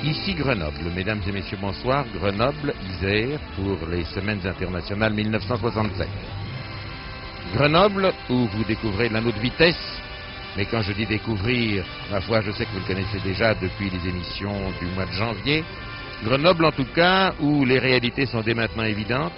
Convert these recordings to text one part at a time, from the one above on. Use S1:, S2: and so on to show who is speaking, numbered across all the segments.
S1: Ici Grenoble, mesdames et messieurs, bonsoir. Grenoble, Isère, pour les Semaines internationales 1967. Grenoble, où vous découvrez l'anneau de vitesse, mais quand je dis découvrir, ma foi, je sais que vous le connaissez déjà depuis les émissions du mois de janvier. Grenoble, en tout cas, où les réalités sont dès maintenant évidentes.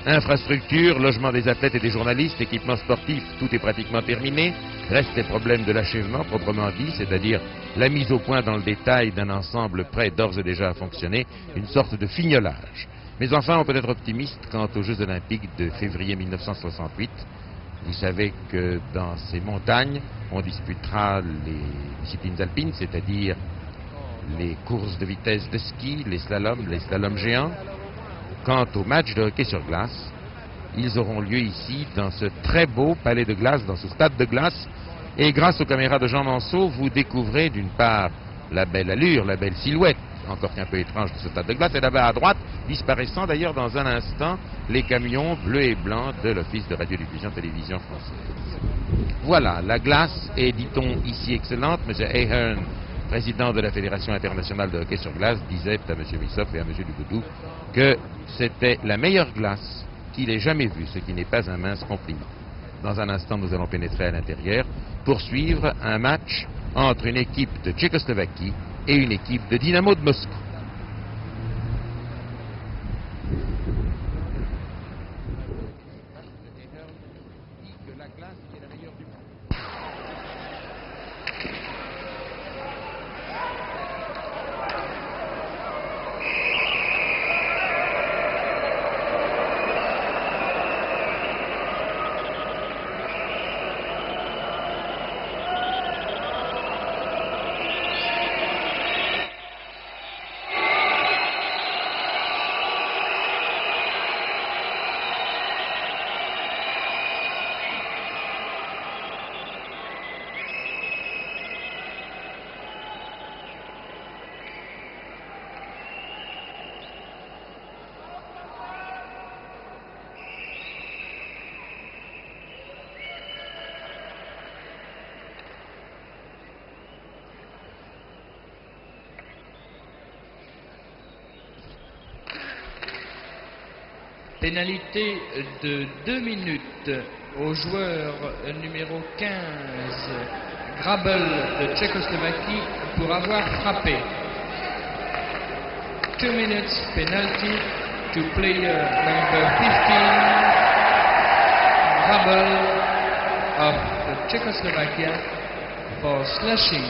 S1: Infrastructure, logement des athlètes et des journalistes, équipement sportif, tout est pratiquement terminé. Restent les problèmes de l'achèvement, proprement dit, c'est-à-dire la mise au point dans le détail d'un ensemble prêt d'ores et déjà à fonctionner, une sorte de fignolage. Mais enfin, on peut être optimiste quant aux Jeux Olympiques de février 1968. Vous savez que dans ces montagnes, on disputera les disciplines alpines, c'est-à-dire les courses de vitesse de ski, les slaloms géants. Quant aux matchs de hockey sur glace, ils auront lieu ici, dans ce très beau palais de glace, dans ce stade de glace. Et grâce aux caméras de Jean Manceau, vous découvrez d'une part la belle allure, la belle silhouette, encore qu'un peu étrange de ce stade de glace, et là-bas à droite, disparaissant d'ailleurs dans un instant, les camions bleus et blancs de l'Office de radiodiffusion télévision française. Voilà, la glace est, dit-on, ici excellente. M. Ahern, président de la Fédération internationale de hockey sur glace, disait à M. Missoff et à M. Dugoudou que c'était la meilleure glace qu'il ait jamais vue, ce qui n'est pas un mince compliment. Dans un instant, nous allons pénétrer à l'intérieur pour suivre un match entre une équipe de Tchécoslovaquie et une équipe de Dynamo de Moscou.
S2: Pénalité de 2 minutes au joueur numéro 15, Grabel de Tchécoslovaquie, pour avoir frappé. 2 minutes penalty to player number 15, Grabel of Czechoslovakia, for slashing.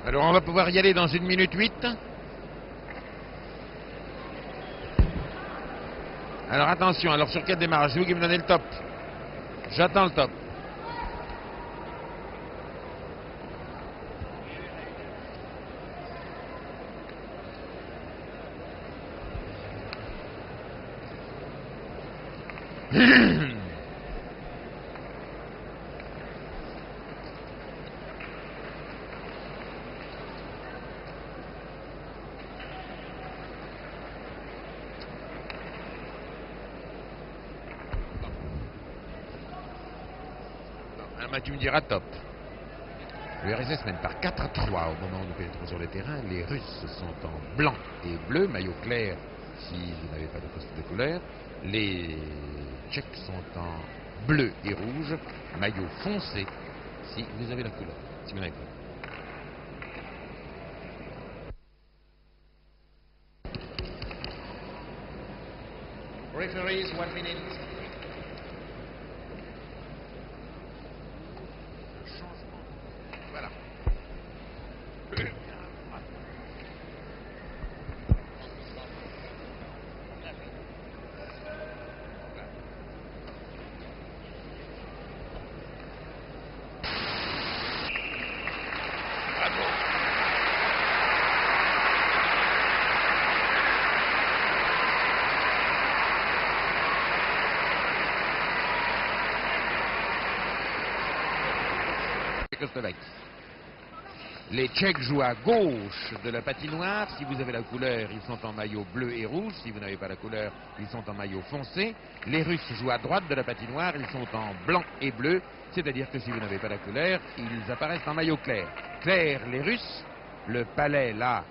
S1: Alors on va pouvoir y aller dans 1 minute 8. Alors attention, alors sur quel démarrage? C'est vous qui me donnez le top. J'attends le top. Tu me diras top. Le RSS mène par 4-3 au moment où nous pénétrons sur le terrain. Les Russes sont en blanc et bleu, maillot clair si vous n'avez pas de poste de couleur. Les Tchèques sont en bleu et rouge, maillot foncé si vous avez la couleur. Si vous n'avez pas.
S2: Referees, 1 minute.
S1: Voilà. Tchécoslovaquie. Les Tchèques jouent à gauche de la patinoire. Si vous avez la couleur, ils sont en maillot bleu et rouge. Si vous n'avez pas la couleur, ils sont en maillot foncé. Les Russes jouent à droite de la patinoire. Ils sont en blanc et bleu. C'est-à-dire que si vous n'avez pas la couleur, ils apparaissent en maillot clair. Clair, les Russes. Le palais, là,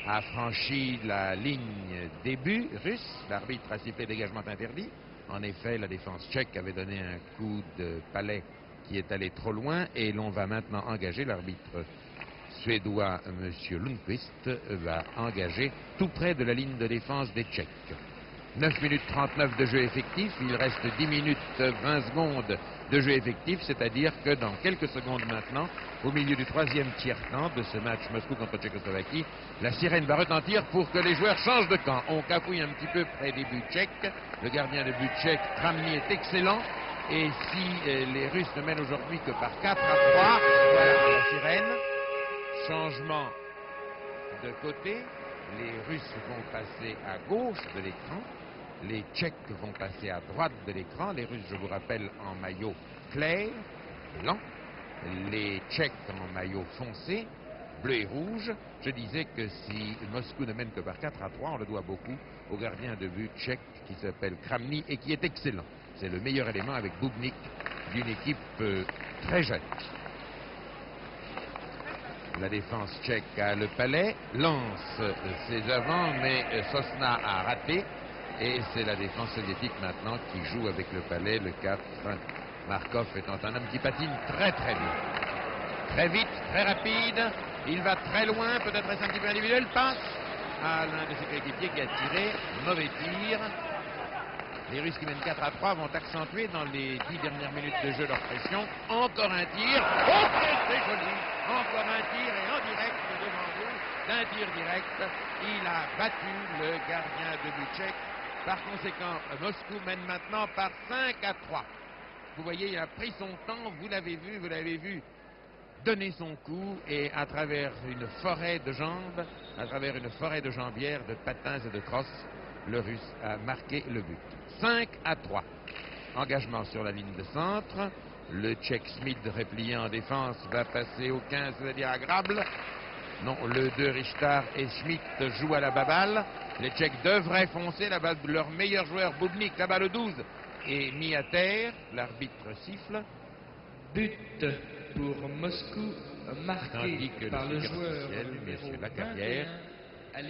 S1: a franchi la ligne début russe. L'arbitre a sifflé dégagement interdit. En effet, la défense tchèque avait donné un coup de palais qui est allé trop loin et l'on va maintenant engager l'arbitre suédois, M. Lundqvist, va engager tout près de la ligne de défense des Tchèques. 9 minutes 39 de jeu effectif, il reste 10 minutes 20 secondes de jeu effectif, c'est-à-dire que dans quelques secondes maintenant, au milieu du 3e tiers-temps de ce match Moscou contre Tchécoslovaquie, la sirène va retentir pour que les joueurs changent de camp. On cafouille un petit peu près des buts tchèques, le gardien de but tchèque, Kramny, est excellent. Et si les Russes ne mènent aujourd'hui que par 4-3, voilà la sirène. Changement de côté. Les Russes vont passer à gauche de l'écran. Les Tchèques vont passer à droite de l'écran. Les Russes, je vous rappelle, en maillot clair, blanc. Les Tchèques en maillot foncé, bleu et rouge. Je disais que si Moscou ne mène que par 4-3, on le doit beaucoup au gardien de but tchèque qui s'appelle Kramny et qui est excellent. C'est le meilleur élément avec Bubnik d'une équipe très jeune. La défense tchèque a le palais, lance ses avants, mais Sosna a raté. Et c'est la défense soviétique maintenant qui joue avec le palais, le 4. Markov étant un homme qui patine très très bien. Très vite, très rapide, il va très loin, peut-être est-ce un petit peu individuel, passe à l'un de ses coéquipiers qui a tiré, mauvais tir. Les Russes qui mènent 4-3 vont accentuer dans les 10 dernières minutes de jeu leur pression. Encore un tir. Oh, c'est joli. Encore un tir et en direct devant vous, d'un tir direct, il a battu le gardien de but tchèque. Par conséquent, Moscou mène maintenant par 5-3. Vous voyez, il a pris son temps, vous l'avez vu donner son coup et à travers une forêt de jambes, à travers une forêt de jambières, de patins et de crosses, le Russe a marqué le but. 5-3. Engagement sur la ligne de centre. Le Tchèque Smith, replié en défense, va passer au 15, c'est-à-dire à Grable. Non, le 2 Richter et Schmidt jouent à la baballe. Les Tchèques devraient foncer. Leur meilleur joueur, Bubnik, là-bas le 12, est mis à terre. L'arbitre siffle.
S2: But pour Moscou, marqué par le joueur
S1: M. Lacarrière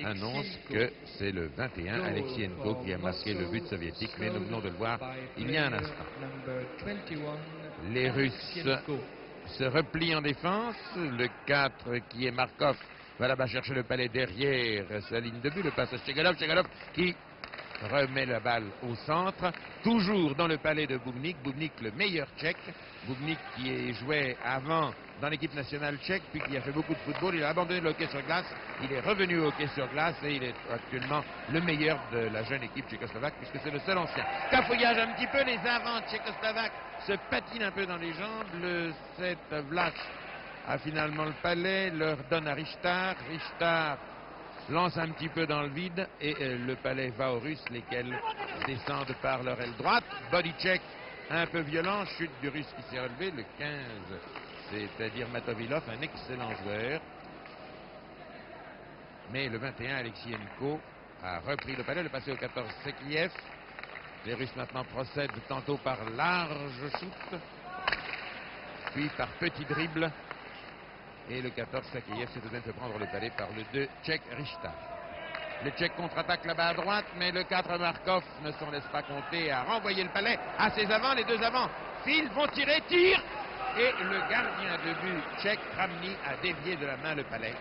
S1: annonce que c'est le 21, Alexienko, qui a marqué le but soviétique, mais nous venons de le voir il y a un instant. Les Russes se replient en défense. Le 4, qui est Markov, va là-bas chercher le palais derrière sa ligne de but. Le passe à Chegalov qui remet la balle au centre, toujours dans le palais de Bubnik. Bubnik, le meilleur tchèque. Bubnik qui jouait avant dans l'équipe nationale tchèque, puis qui a fait beaucoup de football. Il a abandonné le hockey sur glace. Il est revenu au hockey sur glace et il est actuellement le meilleur de la jeune équipe tchécoslovaque, puisque c'est le seul ancien. Cafouillage un petit peu, les avants tchécoslovaques se patinent un peu dans les jambes. Le 7 Vlach a finalement le palais, leur donne à Richter. Richter lance un petit peu dans le vide et le palais va aux Russes, lesquels descendent par leur aile droite. Body check un peu violent, chute du Russe qui s'est relevé, le 15, c'est-à-dire Matovilov, un excellent joueur. Mais le 21, Alexienko, a repris le palais, le passé au 14, Sekiev. Les Russes maintenant procèdent tantôt par large shoot, puis par petit dribble. Et le 14, Sakiev, s'est tout de même fait prendre le palais par le 2, Tchèque Richter. Le Tchèque contre-attaque là-bas à droite, mais le 4, Markov, ne s'en laisse pas compter, a renvoyé le palais à ses avants. Les deux avants filent, vont tirer, tirent. Et le gardien de but tchèque, Kramny, a dévié de la main le palais.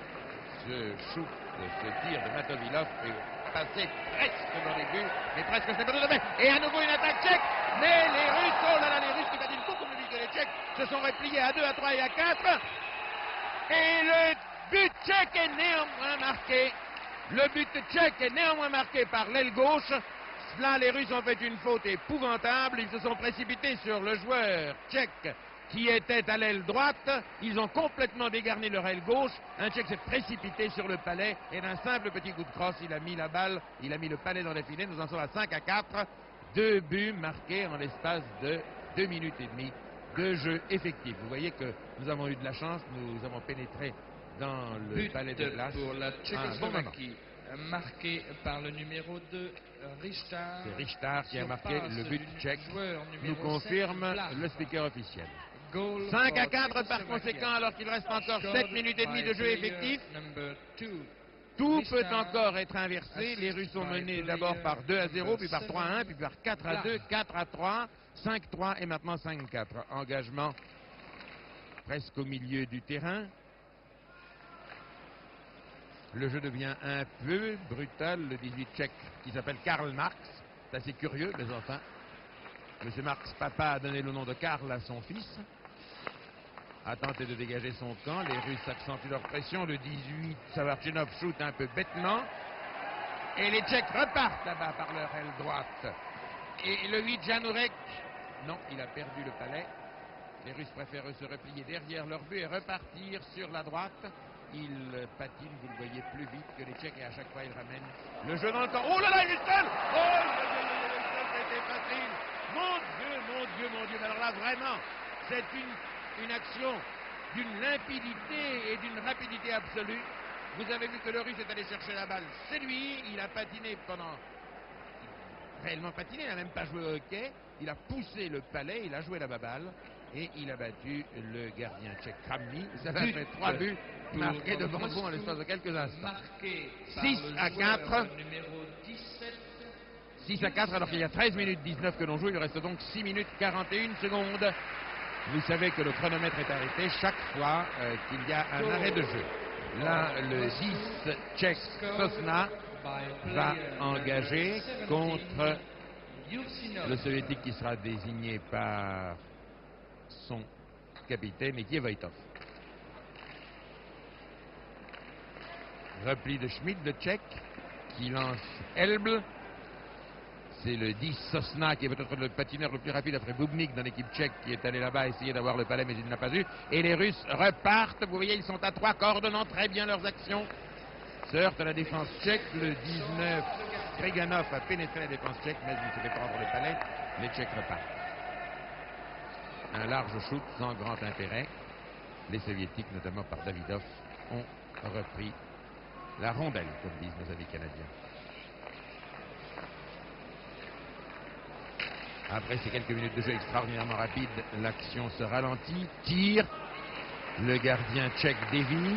S1: Ce shoot, ce tir de Matovilov est passé presque dans les buts, mais presque c'est pas tout à fait. Et à nouveau une attaque tchèque, mais les Russes, oh là là, les Russes qui patinent beaucoup plus vite que les Tchèques, se sont repliés à 2, à 3 et à 4. Et le but tchèque est néanmoins marqué. Le but tchèque est néanmoins marqué par l'aile gauche. Là, les Russes ont fait une faute épouvantable. Ils se sont précipités sur le joueur tchèque qui était à l'aile droite. Ils ont complètement dégarni leur aile gauche. Un Tchèque s'est précipité sur le palais et d'un simple petit coup de crosse, il a mis la balle, il a mis le palais dans les filets. Nous en sommes à 5 à 4. 2 buts marqués en l'espace de 2 minutes et demie de jeu effectif. Vous voyez que nous avons eu de la chance, nous avons pénétré dans le
S2: But
S1: palais de glace.
S2: Pour la Tchécoslovaquie, marqué par le numéro 2, Richter.
S1: C'est Richter qui a marqué le but tchèque, nous
S2: 7,
S1: confirme le speaker officiel. 5 à 4 par conséquent, alors qu'il reste encore 7 minutes et demie de jeu effectif. Tout peut encore être inversé. Les Russes ont mené d'abord par 2 à 0, puis par 3 à 1, puis par 4 à 2, 4 à 3, 5-3 et maintenant 5-4. Engagement presque au milieu du terrain. Le jeu devient un peu brutal. Le 18 tchèque qui s'appelle Karl Marx. C'est assez curieux, mais enfin. M. Marx, papa, a donné le nom de Karl à son fils. A tenté de dégager son camp. Les Russes accentuent leur pression. Le 18, Savarchinov shoot un peu bêtement. Et les Tchèques repartent là-bas par leur aile droite. Et le 8, Janurek, non, il a perdu le palais. Les Russes préfèrent se replier derrière leur but et repartir sur la droite. Ils patinent, vous le voyez, plus vite que les Tchèques et à chaque fois ils ramènent le jeu dans le camp. Oh là là, Houston! Oh, c'était facile! Mon Dieu, mon Dieu, mon Dieu! Mais alors là, vraiment, c'est une action d'une limpidité et d'une rapidité absolue. Vous avez vu que le Russe est allé chercher la balle. C'est lui, il a patiné pendant... réellement patiné, il n'a même pas joué au hockey. Il a poussé le palais, il a joué la baballe et il a battu le gardien tchèque Kramny. Ça a fait 3 buts marqués devant vous en l'espace de quelques instants. 6 à 4. 6 à 4 alors qu'il y a 13 minutes 19 que l'on joue. Il reste donc 6 minutes 41 secondes. Vous savez que le chronomètre est arrêté chaque fois qu'il y a un arrêt de jeu. Là, le 10 tchèque Sosna va engager contre le soviétique qui sera désigné par son capitaine et qui est Voitov. Repli de Schmidt, le tchèque, qui lance Elbl. C'est le 10 Sosna qui est peut-être le patineur le plus rapide après Bubnik dans l'équipe tchèque qui est allé là-bas essayer d'avoir le palais mais il ne l'a pas eu. Et les Russes repartent. Vous voyez, ils sont à 3, coordonnant très bien leurs actions. Se heurte à la défense tchèque. Le 19 Triganov a pénétré la défense tchèque mais il se fait prendre le palais. Les Tchèques repartent. Un large shoot sans grand intérêt. Les Soviétiques, notamment par Davidov, ont repris la rondelle, comme disent nos amis canadiens. Après ces quelques minutes de jeu extraordinairement rapides, l'action se ralentit, tire, le gardien tchèque dévie.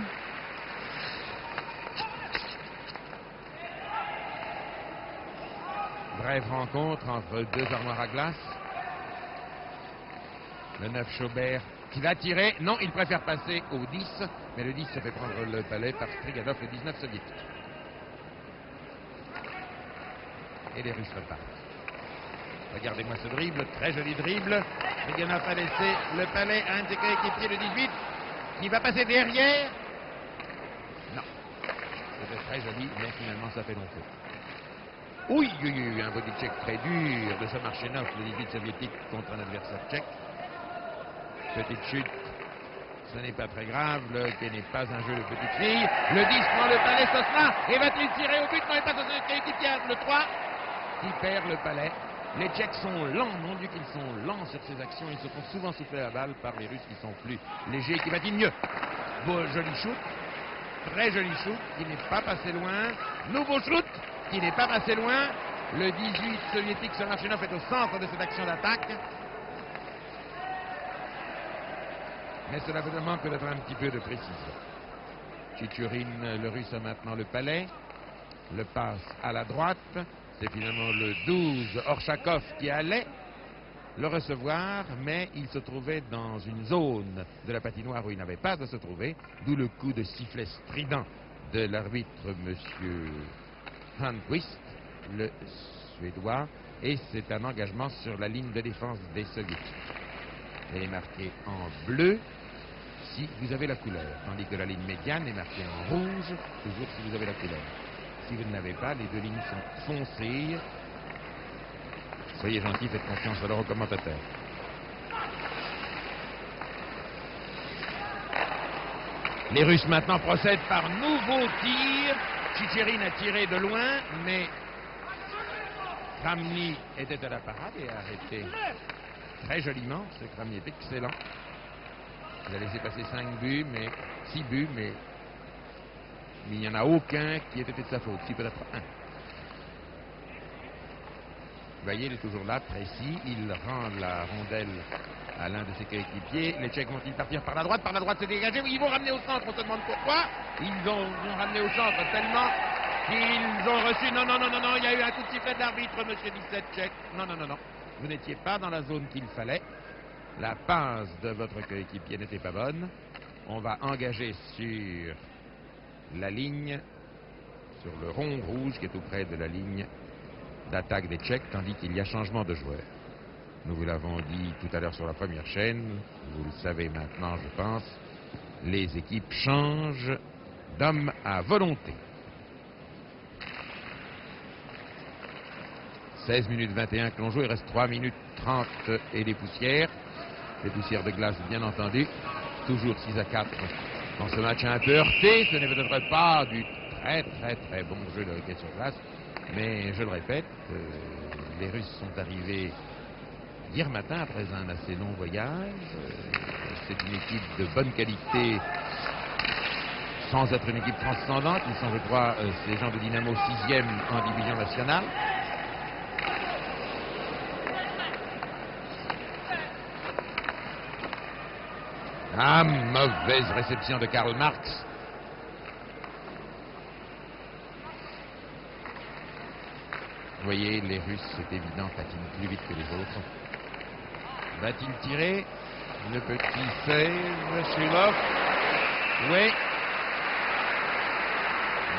S1: Brève rencontre entre deux armoires à glace. Le 9 Chaubert qui va tirer. Non, il préfère passer au 10, mais le 10 se fait prendre le palais par Striganov, le 19 soviétique. et les Russes repartent. Regardez-moi ce dribble, très joli dribble. Il n'a pas laissé le palais à un de ses coéquipiers, le 18, qui va passer derrière. Non. C'était très joli, mais finalement ça fait long feu. Oui, un body check très dur de Samarchenov, le 18 soviétique contre un adversaire tchèque. Petite chute, ce n'est pas très grave, le hockey n'est pas un jeu de petite fille. Le 10 prend le palais, Sosna, et va-t-il tirer au but? Non, il passe à son coéquipier, le 3, qui perd le palais. Les Tchèques sont lents, mon Dieu qu'ils sont lents sur ces actions. Ils se font souvent souffler la balle par les Russes qui sont plus légers et qui patinent mieux. Beau, joli shoot, très joli shoot, qui n'est pas passé loin. Nouveau shoot, qui n'est pas passé loin. Le 18 soviétique Samarchenov est au centre de cette action d'attaque. Mais cela vous demande d'être un petit peu de précision. Chichurine, le Russe, a maintenant le palais. Le passe à la droite. C'est finalement le 12, Orchakov, qui allait le recevoir, mais il se trouvait dans une zone de la patinoire où il n'avait pas à se trouver, d'où le coup de sifflet strident de l'arbitre, M. Handquist, le Suédois, et c'est un engagement sur la ligne de défense des Soviétiques. Elle est marquée en bleu si vous avez la couleur, tandis que la ligne médiane est marquée en rouge, toujours si vous avez la couleur. Si vous ne l'avez pas, les deux lignes sont foncées. Soyez gentils, faites confiance alors aux commentateurs. Les Russes maintenant procèdent par nouveau tir. Chichérine a tiré de loin, mais Kramny était à la parade et a arrêté très joliment. Ce Kramny est excellent. Il a laissé passer 5 buts, mais 6 buts, mais il n'y en a aucun qui ait été de sa faute, si peut-être un. Vous voyez, il est toujours là, précis, il rend la rondelle à l'un de ses coéquipiers. Les Tchèques vont-ils partir par la droite c'est dégagé, oui, ils vont ramener au centre, on se demande pourquoi. Ils ont ramené au centre tellement qu'ils ont reçu, non, il y a eu un coup de sifflet d'arbitre, monsieur 17 Tchèque. Non, vous n'étiez pas dans la zone qu'il fallait. La passe de votre coéquipier n'était pas bonne. On va engager sur la ligne, sur le rond rouge qui est tout près de la ligne d'attaque des Tchèques, tandis qu'il y a changement de joueur. Nous vous l'avons dit tout à l'heure sur la première chaîne, vous le savez maintenant, je pense, les équipes changent d'hommes à volonté. 16 minutes 21 que l'on joue, il reste 3 minutes 30 et des poussières de glace bien entendu, toujours 6 à 4 dans ce match un peu heurté. Ce n'est peut-être pas du très bon jeu de hockey sur glace, mais je le répète, les Russes sont arrivés hier matin après un assez long voyage. C'est une équipe de bonne qualité sans être une équipe transcendante. Ils sont, je crois, ces gens de Dynamo 6e en division nationale. Ah, mauvaise réception de Karl Marx. Vous voyez, les Russes, c'est évident, patinent plus vite que les autres. Va-t-il tirer? Le petit save, Shilov. Oui.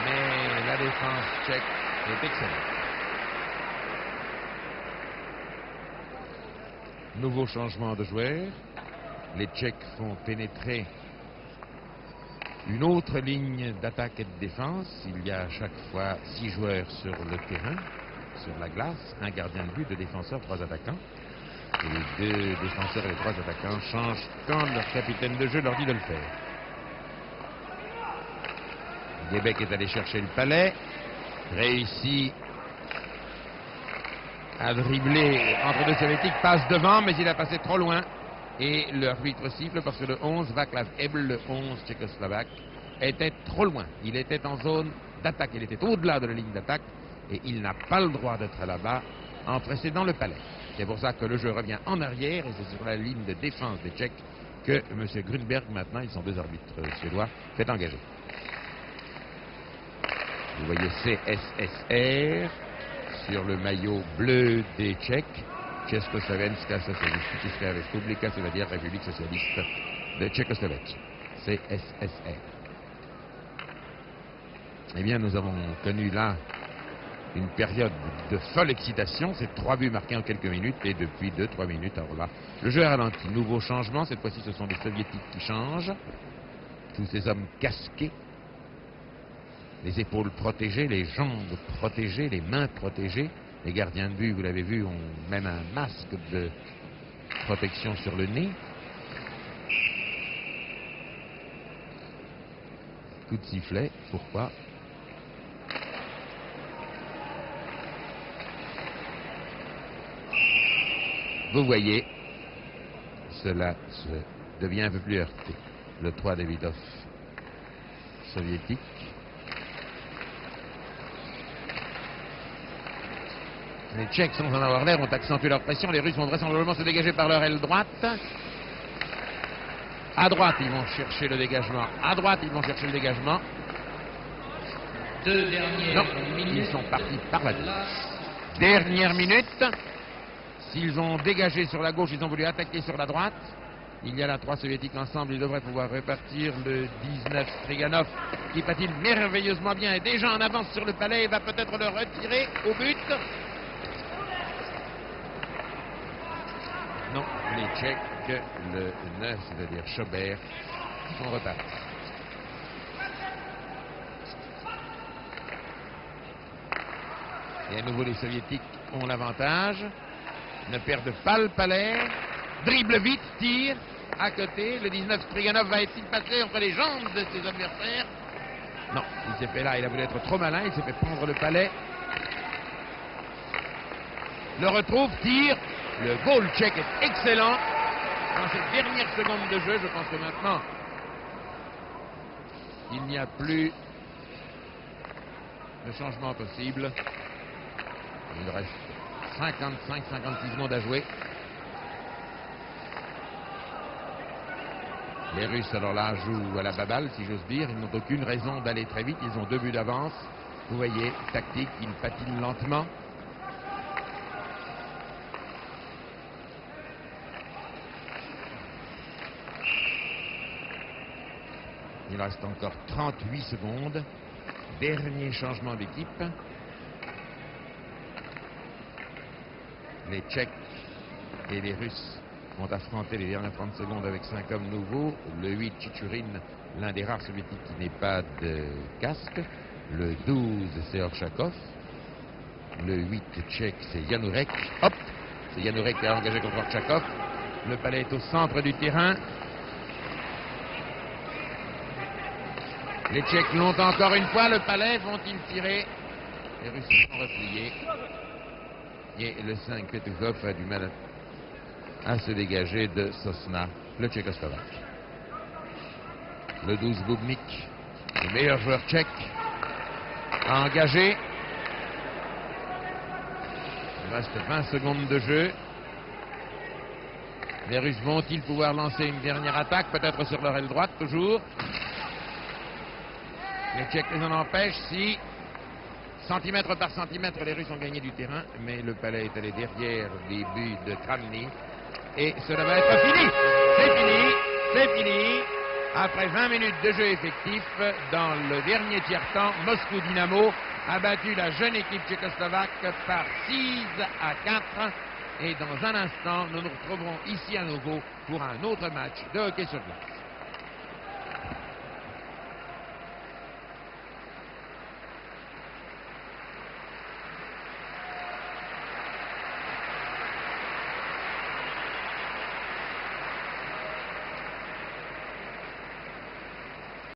S1: Mais la défense tchèque est excellente. Nouveau changement de joueur. Les Tchèques font pénétrer une autre ligne d'attaque et de défense. Il y a à chaque fois 6 joueurs sur le terrain, sur la glace, un gardien de but, 2 défenseurs, 3 attaquants. Et les 2 défenseurs et les 3 attaquants changent quand leur capitaine de jeu leur dit de le faire. Québec est allé chercher le palais, réussit à dribbler entre 2 soviétiques, passe devant, mais il a passé trop loin. Et l'arbitre siffle parce que le 11, Václav Ebel, le 11 tchécoslovaque, était trop loin. Il était en zone d'attaque, il était au-delà de la ligne d'attaque et il n'a pas le droit d'être là-bas en précédant le palais. C'est pour ça que le jeu revient en arrière et c'est sur la ligne de défense des Tchèques que M. Grunberg, maintenant, ils sont 2 arbitres suédois, fait engager. Vous voyez CSSR sur le maillot bleu des Tchèques. Československa Socialistická Republika, c'est-à-dire République socialiste de Tchécoslovaquie, CSSR. Eh bien, nous avons connu là une période de folle excitation. C'est 3 buts marqués en quelques minutes et depuis 2-3 minutes, alors là, le jeu est ralenti. Nouveau changement, cette fois-ci ce sont les Soviétiques qui changent. Tous ces hommes casqués, les épaules protégées, les jambes protégées, les mains protégées. Les gardiens de but, vous l'avez vu, ont même un masque de protection sur le nez. Coup de sifflet, pourquoi? Vous voyez, cela devient un peu plus heurté. Le 3 Davidov soviétique. Les Tchèques, sans en avoir l'air, ont accentué leur pression. Les Russes vont vraisemblablement se dégager par leur aile droite. À droite, ils vont chercher le dégagement. À droite, ils vont chercher le dégagement.
S2: Deux dernières minutes.
S1: Ils sont partis par la gauche. Dernière minute. S'ils ont dégagé sur la gauche, ils ont voulu attaquer sur la droite. Il y a là 3 soviétiques ensemble, ils devraient pouvoir répartir le 19 Striganov qui patine merveilleusement bien et déjà en avance sur le palais et va peut-être le retirer au but. Non, les Tchèques, le 9, c'est-à-dire Schobert, sont repartis. Et à nouveau les Soviétiques ont l'avantage, ne perdent pas le palais, dribble vite, tire, à côté, le 19 Striganov va-t-il passer entre les jambes de ses adversaires? Non, il s'est fait là, il a voulu être trop malin, il s'est fait prendre le palais. Le retrouve, tire, le goal tchèque est excellent. Dans cette dernière seconde de jeu, je pense que maintenant, il n'y a plus de changement possible. Il reste 55-56 secondes à jouer. Les Russes, alors là, jouent à la baballe, si j'ose dire. Ils n'ont aucune raison d'aller très vite. Ils ont 2 buts d'avance. Vous voyez, tactique, ils patinent lentement. Il reste encore 38 secondes. Dernier changement d'équipe. Les Tchèques et les Russes vont affronter les dernières 30 secondes avec 5 hommes nouveaux. Le 8, Chichurin, l'un des rares soviétiques qui n'ait pas de casque. Le 12, c'est Orchakov. Le 8 tchèque, c'est Janurek. Hop, c'est Janurek qui a engagé contre Orchakov. Le palais est au centre du terrain. Les Tchèques l'ont encore une fois. Le palais, vont-ils tirer? Les Russes sont repliés. Et le 5, Petukov, a du mal à se dégager de Sosna, le Tchécoslovaque. Le 12, Bubnik, le meilleur joueur tchèque, a engagé. Il reste 20 secondes de jeu. Les Russes vont-ils pouvoir lancer une dernière attaque, peut-être sur leur aile droite, toujours? Les Tchèques les en empêchent. Si, centimètre par centimètre, les Russes ont gagné du terrain, mais le palais est allé derrière les buts de Kramny. Et cela va être fini. C'est fini. C'est fini. Après 20 minutes de jeu effectif, dans le dernier tiers-temps, Moscou Dynamo a battu la jeune équipe tchécoslovaque par 6-4. Et dans un instant, nous nous retrouverons ici à nouveau pour un autre match de hockey sur glace.